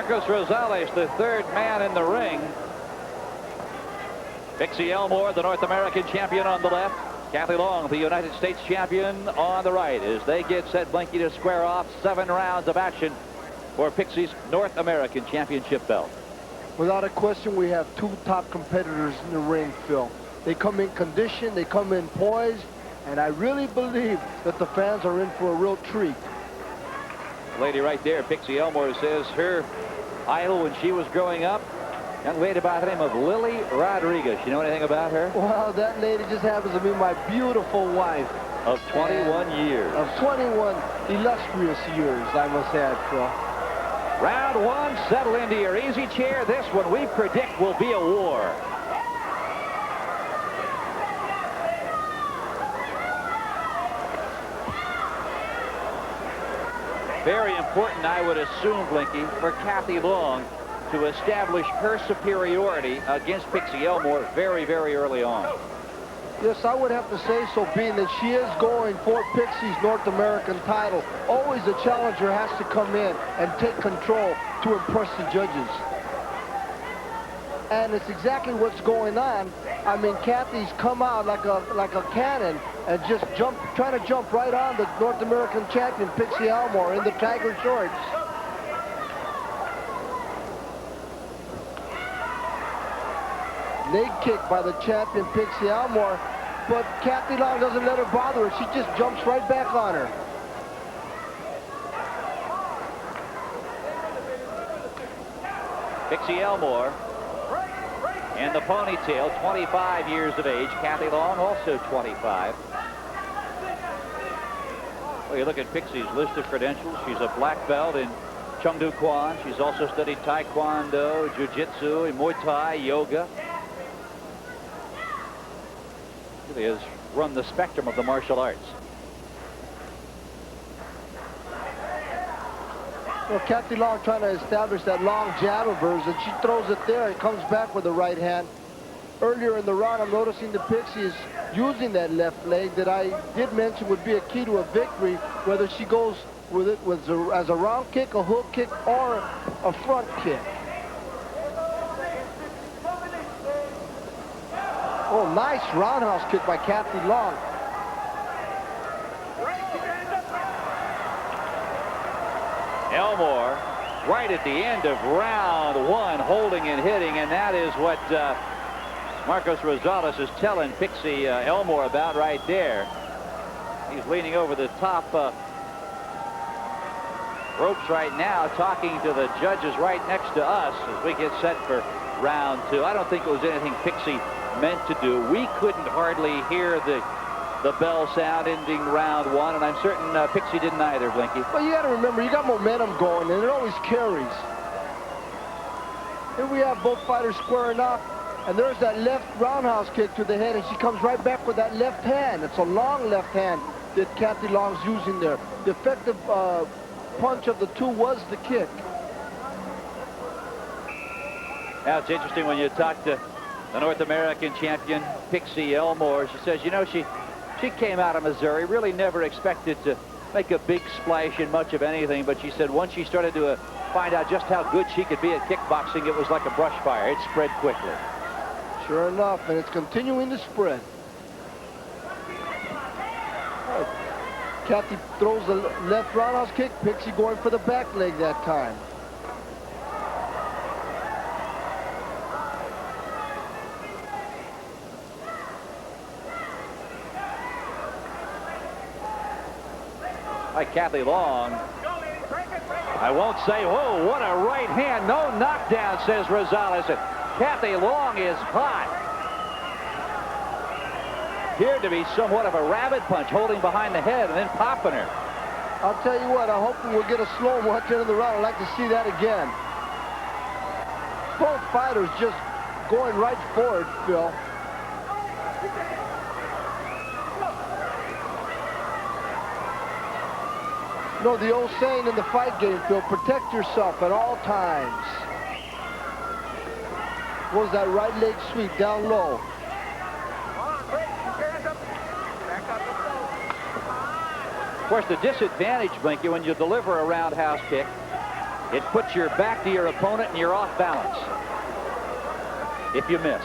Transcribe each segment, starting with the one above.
Marcos Rosales, the third man in the ring. Pixie Elmore, the North American champion, on the left. Kathy Long, the United States champion, on the right, as they get set, Blinky, to square off 7 rounds of action for Pixie's North American championship belt. Without a question, we have 2 top competitors in the ring, Phil. They come in condition, they come in poised, and I really believe that the fans are in for a real treat. Lady right there, Pixie Elmore, says her idol when she was growing up, young lady by the name of Lily Rodriguez. You know anything about her? Well, that lady just happens to be my beautiful wife. Of 21 years. Of 21 illustrious years, I must add, Phil. Round 1, settle into your easy chair. This one we predict will be a war. Very important, I would assume, Blinky, for Kathy Long to establish her superiority against Pixie Elmore very, very early on. Yes, I would have to say so, being that she is going for Pixie's North American title. Always the challenger has to come in and take control to impress the judges. And it's exactly what's going on. I mean, Kathy's come out like a cannon and just trying to jump right on the North American champion, Pixie Elmore, in the tiger shorts. Leg kick by the champion, Pixie Elmore, but Kathy Long doesn't let her bother her. She just jumps right back on her. Pixie Elmore in the ponytail, 25 years of age. Kathy Long, also 25. Well, you look at Pixie's list of credentials. She's a black belt in Chengdu Kwan. She's also studied Taekwondo, Jiu-Jitsu, Muay Thai, yoga. Really has run the spectrum of the martial arts. Well, Kathy Long trying to establish that long jab of hers, and she throws it there and comes back with the right hand. Earlier in the round, I'm noticing the Pixie is using that left leg that I did mention would be a key to a victory, whether she goes with it as a round kick, a hook kick, or a front kick. Oh, nice roundhouse kick by Kathy Long. Elmore right at the end of round 1, holding and hitting, and that is what Marcos Rosales is telling Pixie Elmore about right there. He's leaning over the top ropes right now, talking to the judges right next to us as we get set for round 2. I don't think it was anything Pixie meant to do. We couldn't hardly hear the bell sound ending round 1, and I'm certain Pixie didn't either, Blinky. Well, you got to remember, you got momentum going, and it always carries. Here we have both fighters squaring off, and there's that left roundhouse kick to the head, and she comes right back with that left hand. It's a long left hand that Kathy Long's using there. The effective punch of the 2 was the kick. Now, it's interesting when you talk to the North American champion, Pixie Elmore. She says, you know, she came out of Missouri, really never expected to make a big splash in much of anything, but she said once she started to find out just how good she could be at kickboxing, it was like a brush fire. It spread quickly. Sure enough, and it's continuing to spread. Kathy throws the left roundhouse kick, Pixie going for the back leg that time. By Kathy Long. I won't say, whoa, what a right hand. No knockdown, says Rosales. Kathy Long is hot. Appeared to be somewhat of a rabbit punch, holding behind the head and then popping her. I'll tell you what, I hope we'll get a slow-mo at the end of the round. I'd like to see that again. Both fighters just going right for it, Phil. You know, the old saying in the fight game, Phil, protect yourself at all times. What was that right leg sweep down low? Of course, the disadvantage, Blinky, when you deliver a roundhouse kick It puts your back to your opponent and you're off balance if you miss.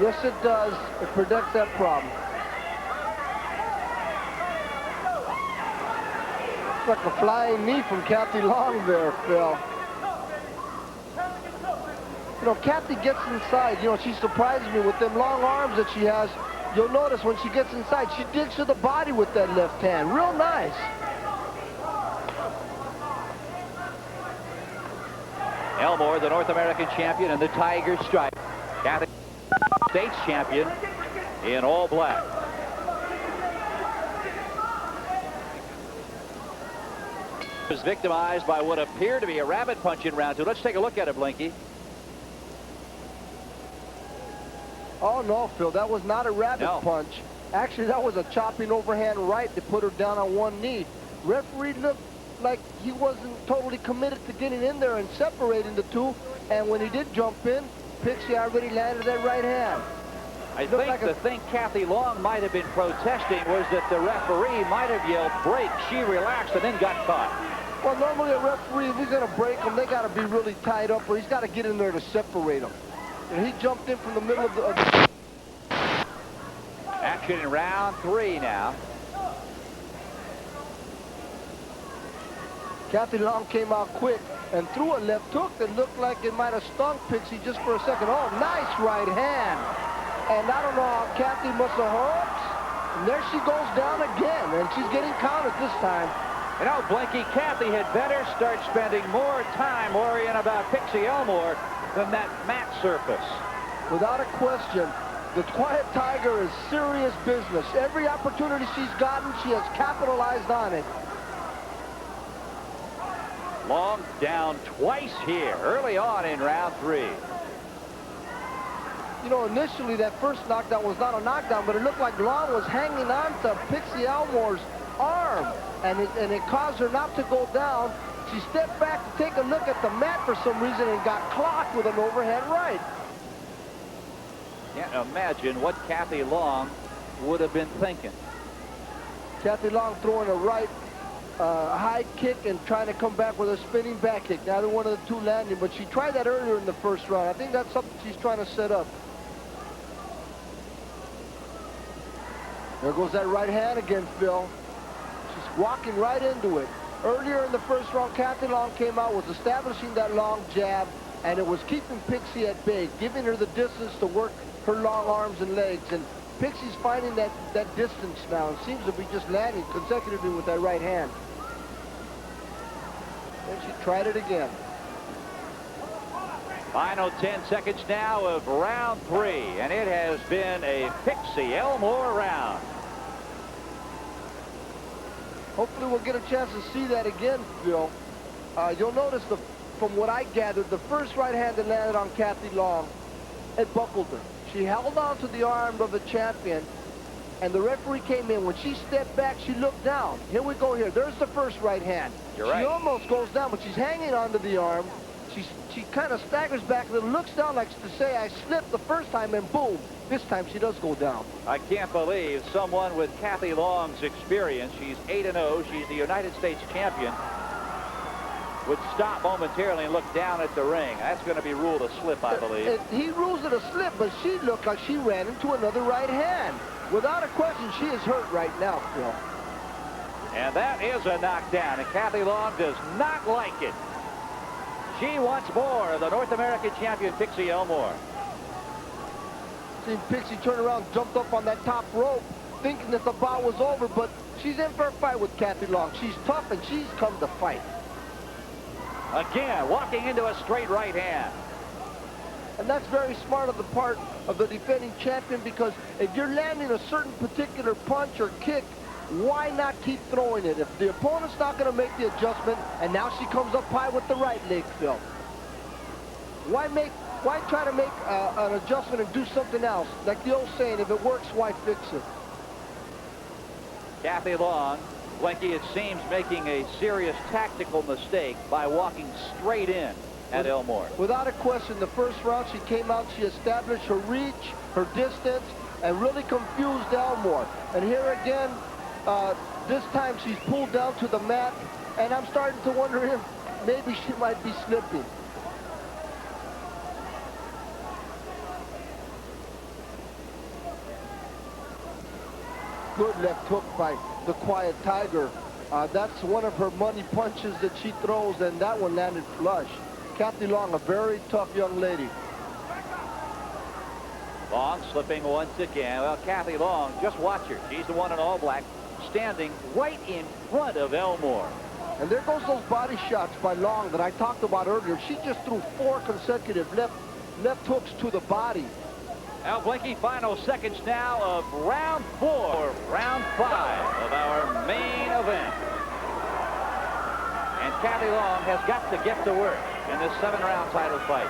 Yes, it does. It protects that problem. It's like a flying knee from Kathy Long there, Phil. You know, Kathy gets inside. You know, she surprises me with them long arms that she has. You'll notice when she gets inside, she digs to the body with that left hand. Real nice. Elmore, the North American champion, and the Tiger stripe. Kathy, States champion in all black. Was victimized by what appeared to be a rabbit punch in round two. Let's take a look at it, Blinky. Oh, no, Phil, that was not a rabbit punch. Actually, that was a chopping overhand right to put her down on one knee. Referee looked like he wasn't totally committed to getting in there and separating the two. And when he did jump in, Pixie already landed that right hand. I think like the thing Kathy Long might have been protesting was that the referee might have yelled break. She relaxed and then got caught. Well, normally a referee, if he's going to break him, they got to be really tied up, or he's got to get in there to separate them. And he jumped in from the middle of the... Action in round three now. Kathy Long came out quick and threw a left hook that looked like it might have stung Pixie just for a second. Oh, nice right hand. And I don't know how Kathy must have hoped. And there she goes down again, and she's getting counted this time. You know, Blinky, Kathy had better start spending more time worrying about Pixie Elmore than that mat surface. Without a question, the Quiet Tiger is serious business. Every opportunity she's gotten, she has capitalized on it. Long down twice here early on in round three. You know, initially that first knockdown was not a knockdown, but it looked like Long was hanging on to Pixie Elmore's arm, and it caused her not to go down. She stepped back to take a look at the mat for some reason and got clocked with an overhead right. Can't imagine what Kathy Long would have been thinking. Kathy Long throwing a right high kick and trying to come back with a spinning back kick. Neither one of the two landing, but she tried that earlier in the first round. I think that's something she's trying to set up. There goes that right hand again, Phil. She's walking right into it. Earlier in the first round, Kathy Long came out, was establishing that long jab, and it was keeping Pixie at bay, giving her the distance to work her long arms and legs. And Pixie's finding that distance now and seems to be just landing consecutively with that right hand. And she tried it again. Final 10 seconds now of round three, and it has been a Pixie Elmore round. Hopefully we'll get a chance to see that again, Phil. You'll notice, from what I gathered, the first right hand that landed on Kathy Long, it buckled her. She held on to the arm of the champion, and the referee came in. When she stepped back, she looked down. Here we go here. There's the first right hand. You're right. She almost goes down, but she's hanging onto the arm. She kind of staggers back and looks down like to say, I slipped the first time, and boom, this time she does go down. I can't believe someone with Kathy Long's experience, she's 8-0, she's the United States champion, would stop momentarily and look down at the ring. That's going to be ruled a slip, I believe. He rules it a slip, but she looked like she ran into another right hand. Without a question, she is hurt right now, Phil. And that is a knockdown, and Kathy Long does not like it. She wants more of the North American champion, Pixie Elmore. Seen Pixie turn around, jumped up on that top rope, thinking that the bout was over, but she's in for a fight with Kathy Long. She's tough, and she's come to fight. Again, walking into a straight right hand. And that's very smart of the part of the defending champion, because if you're landing a certain particular punch or kick, why not keep throwing it? If the opponent's not going to make the adjustment, and now she comes up high with the right leg, Phil. Why try to make an adjustment and do something else? Like the old saying, if it works, why fix it? Kathy Long, Blinky, it seems, making a serious tactical mistake by walking straight in at Elmore. Without a question, the first round she came out, she established her reach, her distance, and really confused Elmore. And here again, this time she's pulled down to the mat, and I'm starting to wonder maybe she might be slipping. Good left hook by the Quiet Tiger. That's one of her money punches that she throws, and that one landed flush. Kathy Long, a very tough young lady. Long slipping once again. Well, Kathy Long, just watch her. She's the one in all black, standing right in front of Elmore. And there goes those body shots by Long that I talked about earlier. She just threw 4 consecutive left hooks to the body. Now, Blinky, final seconds now of round 4, round 5 of our main event. And Kathy Long has got to get to work in this 7-round title fight.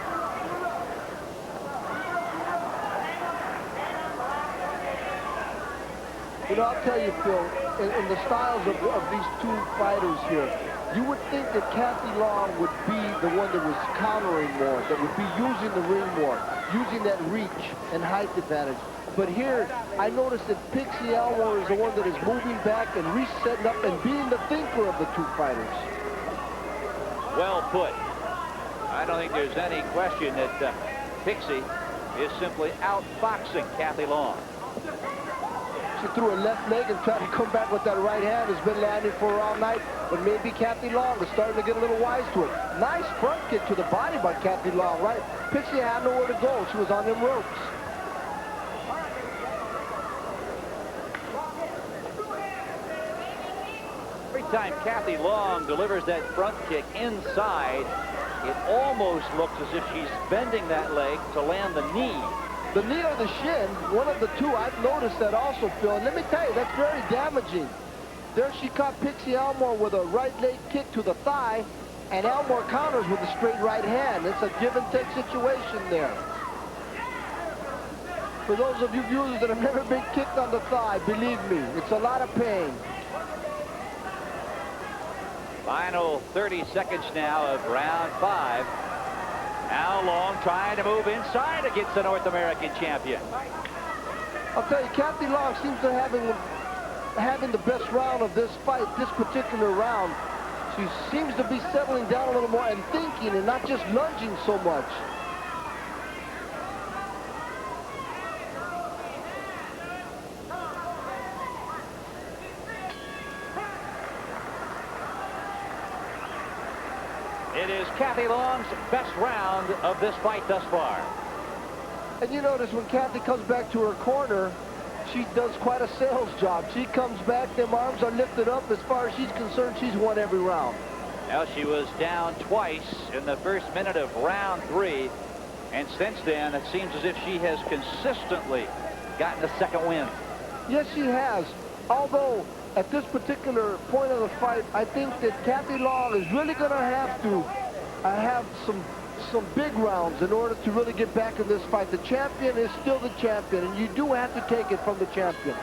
You know, I'll tell you, Phil, in the styles of these two fighters here, you would think that Kathy Long would be the one that was countering more, that would be using the ring more, using that reach and height advantage. But here, I noticed that Pixie Elmore is the one that is moving back and resetting up and being the thinker of the two fighters. Well put. I don't think there's any question that Pixie is simply outboxing Kathy Long. She threw a left leg and tried to come back with that right hand. Has been landing for her all night, but maybe Kathy Long is starting to get a little wise to it. Nice front kick to the body by Kathy Long, right? Pixie had nowhere to go. She was on them ropes. Every time Kathy Long delivers that front kick inside, it almost looks as if she's bending that leg to land the knee. The knee or the shin, one of the two. I've noticed that also, Phil. And let me tell you, that's very damaging. There she caught Pixie Elmore with a right leg kick to the thigh, and Elmore counters with a straight right hand. It's a give-and-take situation there. For those of you viewers that have never been kicked on the thigh, believe me, it's a lot of pain. Final 30 seconds now of round 5. Now Long trying to move inside against the North American champion. I'll tell you, Kathy Long seems to having the best round of this fight, this particular round. She seems to be settling down a little more and thinking and not just lunging so much. It is Kathy Long's best round of this fight thus far. And you notice when Kathy comes back to her corner, she does quite a sales job. She comes back, them arms are lifted up. As far as she's concerned, she's won every round. Now, she was down twice in the first minute of round 3. And since then, it seems as if she has consistently gotten a second win. Yes, she has. Although, at this particular point of the fight, I think that Kathy Long is really going to have to have some big rounds in order to really get back in this fight. The champion is still the champion, and you do have to take it from the champion.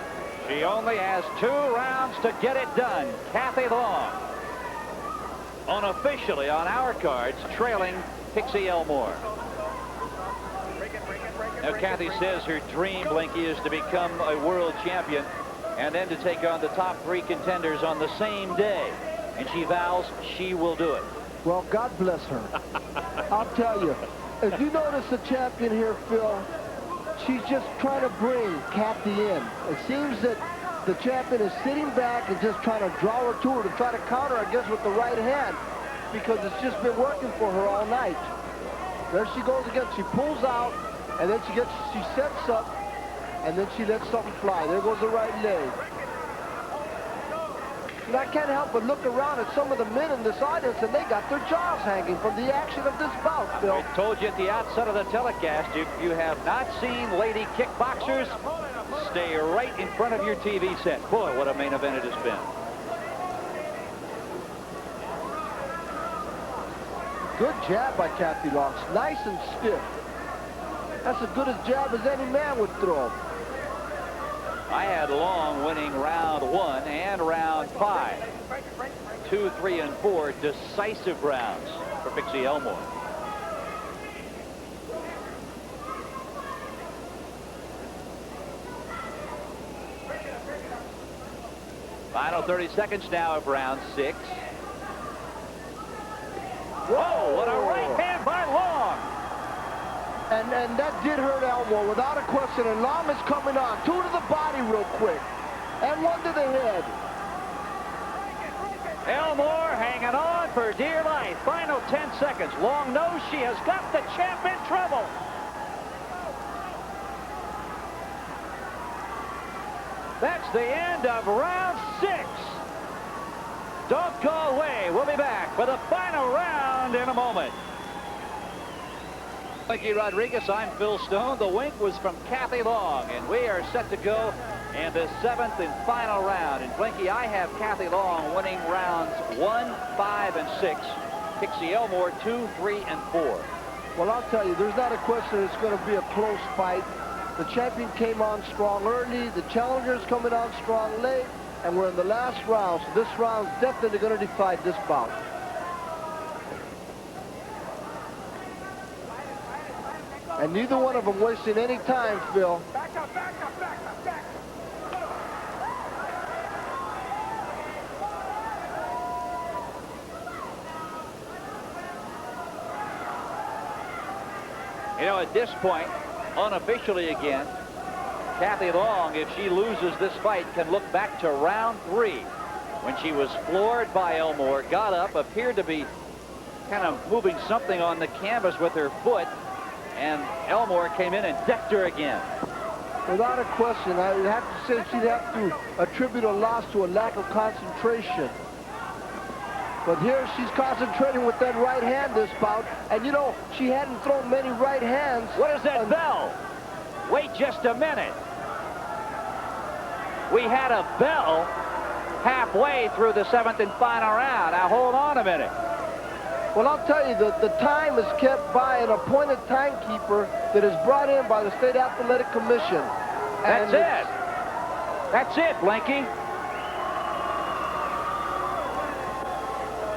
She only has 2 rounds to get it done. Kathy Long, unofficially on our cards, trailing Pixie Elmore. Now, Kathy says her dream, Blinky, is to become a world champion and then to take on the top 3 contenders on the same day. And she vows she will do it. Well, God bless her. I'll tell you, if you notice the champion here, Phil, she's just trying to bring Kathy in. It seems that the champion is sitting back and just trying to draw her to her to try to counter, I guess, with the right hand, because it's just been working for her all night. There she goes again. She pulls out, and then she sets up, and then she lets something fly. There goes the right leg. And I can't help but look around at some of the men in this audience, and they got their jaws hanging from the action of this bout, Phil. I told you at the outset of the telecast, if you have not seen lady kickboxers, stay right in front of your TV set. Boy, what a main event it has been. Good jab by Kathy Long. Nice and stiff. That's as good a jab as any man would throw. I had Long winning round 1 and round 5. 2, 3, and 4 decisive rounds for Pixie Elmore. Final 30 seconds now of round 6. Oh, what a right hand by Long. And that did hurt Elmore, without a question. And Long is coming on. 2 to the body real quick. And 1 to the head. Elmore hanging on for dear life. Final 10 seconds. Long knows she has got the champ in trouble. That's the end of round 6. Don't go away. We'll be back for the final round in a moment. Thank you, Rodriguez. I'm Phil Stone. The wink was from Kathy Long, and we are set to go in the 7th and final round. And Blinky, I have Kathy Long winning rounds 1, 5, and 6. Pixie Elmore 2, 3, and 4. Well, I'll tell you, there's not a question it's going to be a close fight. The champion came on strong early. The challenger's coming on strong late. And we're in the last round, so this round's definitely going to decide this bout. And neither one of them wasting any time, Phil. Back up, back up, back up, back You know, at this point, unofficially again, Kathy Long, if she loses this fight, can look back to round 3 when she was floored by Elmore, got up, appeared to be kind of moving something on the canvas with her foot, and Elmore came in and decked her again. Without a question, I would have to say she'd have to attribute a loss to a lack of concentration. But here she's concentrating with that right hand this bout, and you know, she hadn't thrown many right hands. What is that bell? Wait just a minute. We had a bell halfway through the 7th and final round. Now hold on a minute. Well, I'll tell you, the time is kept by an appointed timekeeper that is brought in by the State Athletic Commission. That's it. That's it, Blinky.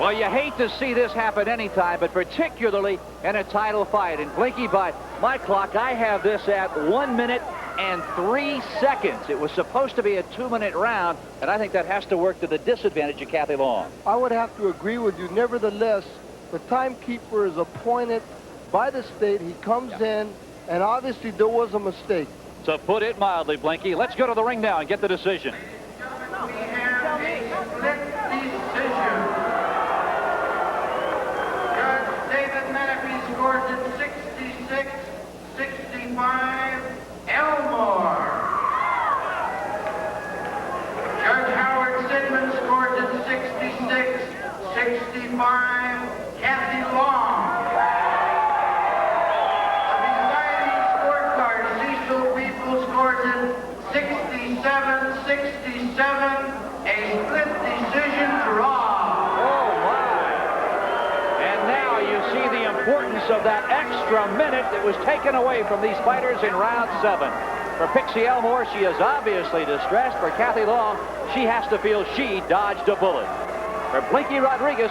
Well, you hate to see this happen anytime, but particularly in a title fight. And Blinky, by my clock, I have this at 1 minute and 3 seconds. It was supposed to be a 2-minute round, and I think that has to work to the disadvantage of Kathy Long. I would have to agree with you. Nevertheless, the timekeeper is appointed by the state. He comes in, and obviously there was a mistake. So put it mildly, Blinky. Let's go to the ring now and get the decision. We have a split decision. Judge David Menefee scores it 66-65, Elmore. Judge Howard Sidman scores it 66-65, Kathy Long. The deciding scorecard, Cecil People scores it 67-67, a split decision draw. Oh, my. And now you see the importance of that extra minute that was taken away from these fighters in round 7. For Pixie Elmore, she is obviously distressed. For Kathy Long, she has to feel she dodged a bullet. For Blinky Rodriguez,